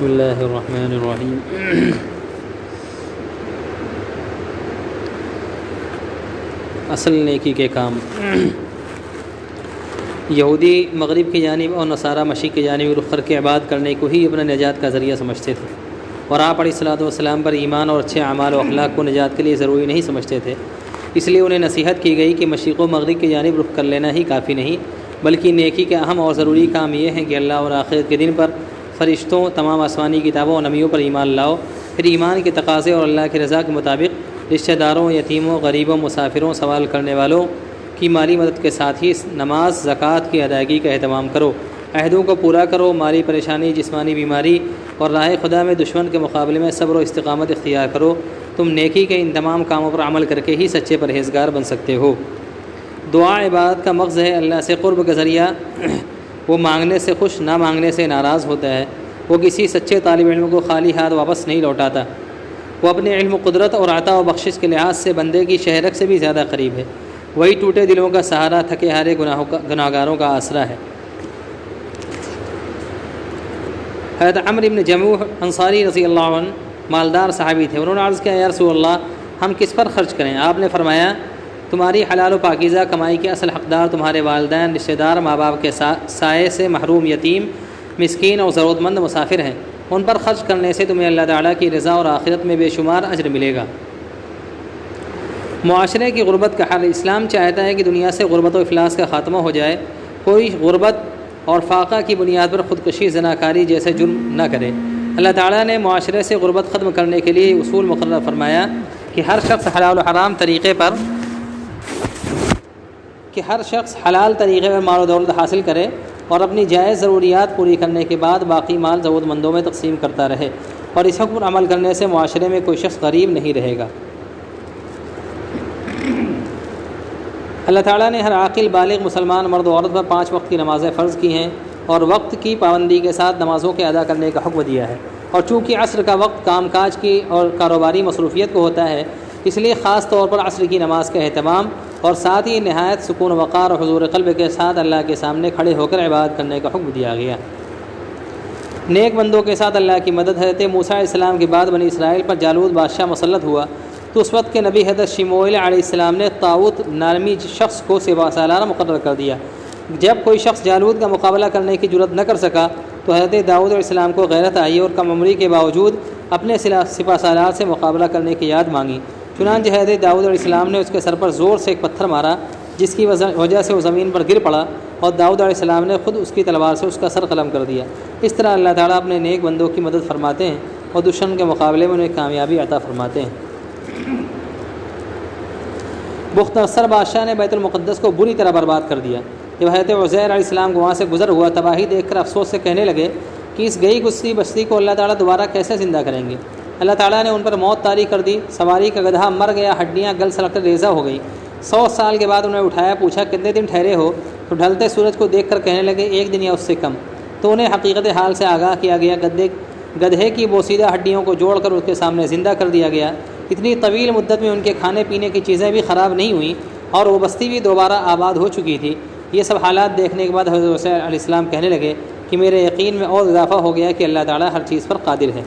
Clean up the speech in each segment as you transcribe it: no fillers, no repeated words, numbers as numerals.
بسم اللہ الرحمن الرحیم۔ اصل نیکی کے کام۔ یہودی مغرب کی جانب اور نصارہ مشرق کی جانب رخ کر کے عبادت کرنے کو ہی اپنا نجات کا ذریعہ سمجھتے تھے، اور آپ علیہ الصلوۃ والسلام پر ایمان اور اچھے اعمال و اخلاق کو نجات کے لیے ضروری نہیں سمجھتے تھے۔ اس لیے انہیں نصیحت کی گئی کہ مشرق و مغرب کی جانب رخ کر لینا ہی کافی نہیں، بلکہ نیکی کے اہم اور ضروری کام یہ ہیں کہ اللہ اور آخرت کے دن پر، فرشتوں، تمام آسمانی کتابوں اور نبیوں پر ایمان لاؤ، پھر ایمان کے تقاضے اور اللہ کی رضا کے مطابق رشتہ داروں، یتیموں، غریبوں، مسافروں، سوال کرنے والوں کی مالی مدد کے ساتھ ہی نماز، زکوٰۃ کی ادائیگی کا اہتمام کرو، عہدوں کو پورا کرو، مالی پریشانی، جسمانی بیماری اور راہ خدا میں دشمن کے مقابلے میں صبر و استقامت اختیار کرو۔ تم نیکی کے ان تمام کاموں پر عمل کر کے ہی سچے پرہیزگار بن سکتے ہو۔ دعا عبادت کا مغز ہے، اللہ سے قرب کا ذریعہ۔ وہ مانگنے سے خوش، نہ مانگنے سے ناراض ہوتا ہے۔ وہ کسی سچے طالب علم کو خالی ہاتھ واپس نہیں لوٹاتا۔ وہ اپنے علم و قدرت اور عطا و بخشش کے لحاظ سے بندے کی شہرک سے بھی زیادہ قریب ہے۔ وہی ٹوٹے دلوں کا سہارا، تھکے ہارے گناہگاروں کا آسرا ہے۔ حضرت عمرو بن جموح انصاری رضی اللہ عنہ مالدار صحابی تھے۔ انہوں نے عرض کیا، یا رسول اللہ، ہم کس پر خرچ کریں؟ آپ نے فرمایا، تمہاری حلال و پاکیزہ کمائی کے اصل حقدار تمہارے والدین، رشتہ دار، ماں باپ کے سائے سے محروم یتیم، مسکین اور ضرورت مند مسافر ہیں۔ ان پر خرچ کرنے سے تمہیں اللہ تعالیٰ کی رضا اور آخرت میں بے شمار اجر ملے گا۔ معاشرے کی غربت کا حل۔ اسلام چاہتا ہے کہ دنیا سے غربت و افلاس کا خاتمہ ہو جائے۔ کوئی غربت اور فاقہ کی بنیاد پر خودکشی، زناکاری جیسے جرم نہ کرے۔ اللہ تعالیٰ نے معاشرے سے غربت ختم کرنے کے لیے اصول مقرر فرمایا کہ ہر شخص حلال طریقے پر مال و دولت حاصل کرے اور اپنی جائز ضروریات پوری کرنے کے بعد باقی مال ضرورت مندوں میں تقسیم کرتا رہے، اور اس حکم پر عمل کرنے سے معاشرے میں کوئی شخص غریب نہیں رہے گا۔ اللہ تعالیٰ نے ہر عاقل بالغ مسلمان مرد و عورت پر 5 وقت کی نمازیں فرض کی ہیں اور وقت کی پابندی کے ساتھ نمازوں کے ادا کرنے کا حکم دیا ہے۔ اور چونکہ عصر کا وقت کام کاج کی اور کاروباری مصروفیت کو ہوتا ہے، اس لیے خاص طور پر عصر کی نماز کا اہتمام اور ساتھ ہی نہایت سکون وقار اور حضور قلب کے ساتھ اللہ کے سامنے کھڑے ہو کر عبادت کرنے کا حکم دیا گیا۔ نیک بندوں کے ساتھ اللہ کی مدد۔ حضرت موسیٰ علیہ السلام کے بعد بنی اسرائیل پر جالوت بادشاہ مسلط ہوا تو اس وقت کے نبی حضرت شموئیل علیہ السلام نے طاؤت نامی شخص کو سالانہ مقرر کر دیا۔ جب کوئی شخص جالوت کا مقابلہ کرنے کی جرت نہ کر سکا تو حضرت داؤد علیہ السلام کو غیرت آئی اور کم عمری کے باوجود اپنے سپہ سالار سے مقابلہ کرنے کی یاد مانگی۔ چنانچہ حضرت داؤد علیہ السلام نے اس کے سر پر زور سے ایک پتھر مارا، جس کی وجہ سے وہ زمین پر گر پڑا، اور داؤد علیہ السلام نے خود اس کی تلوار سے اس کا سر قلم کر دیا۔ اس طرح اللہ تعالیٰ اپنے نیک بندوں کی مدد فرماتے ہیں اور دشمن کے مقابلے میں انہیں کامیابی عطا فرماتے ہیں۔ بخت نصر بادشاہ نے بیت المقدس کو بری طرح برباد کر دیا۔ جب حضرت عزیر علیہ السلام کو وہاں سے گزر ہوا، تباہی دیکھ کر افسوس سے کہنے لگے کہ اس گئی گزری بستی کو اللہ تعالیٰ دوبارہ کیسے زندہ کریں گے؟ اللہ تعالیٰ نے ان پر موت طاری کر دی۔ سواری کا گدھا مر گیا، ہڈیاں گل سلک کر ریزہ ہو گئی۔ 100 سال کے بعد انہیں اٹھایا، پوچھا کتنے دن ٹھہرے ہو؟ تو ڈھلتے سورج کو دیکھ کر کہنے لگے 1 دن یا اس سے کم۔ تو انہیں حقیقت حال سے آگاہ کیا گیا۔ گدھے کی بوسیدہ ہڈیوں کو جوڑ کر اس کے سامنے زندہ کر دیا گیا۔ اتنی طویل مدت میں ان کے کھانے پینے کی چیزیں بھی خراب نہیں ہوئیں اور وہ بستی بھی دوبارہ آباد ہو چکی تھی۔ یہ سب حالات دیکھنے کے بعد حضرت عزیر علیہ السلام کہنے لگے کہ میرے یقین میں اور اضافہ ہو گیا کہ اللہ تعالیٰ ہر چیز پر قادر ہے۔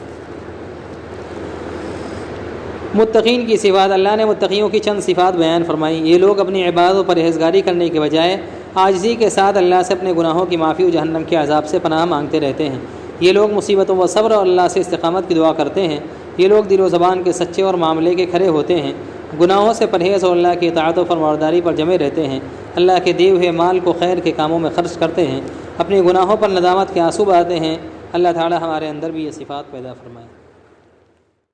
متقین کی صفات۔ اللہ نے متقیوں کی چند صفات بیان فرمائی۔ یہ لوگ اپنی عبادت و پرہیزگاری کرنے کے بجائے عاجزی کے ساتھ اللہ سے اپنے گناہوں کی معافی و جہنم کے عذاب سے پناہ مانگتے رہتے ہیں۔ یہ لوگ مصیبتوں و صبر اور اللہ سے استقامت کی دعا کرتے ہیں۔ یہ لوگ دل و زبان کے سچے اور معاملے کے کھرے ہوتے ہیں۔ گناہوں سے پرہیز اور اللہ کی اطاعت و فرمانبرداری پر جمے رہتے ہیں۔ اللہ کے دیے ہوئے مال کو خیر کے کاموں میں خرچ کرتے ہیں۔ اپنے گناہوں پر ندامت کے آنسو بہاتے ہیں۔ اللہ تعالی ہمارے اندر بھی یہ صفات پیدا فرمائے۔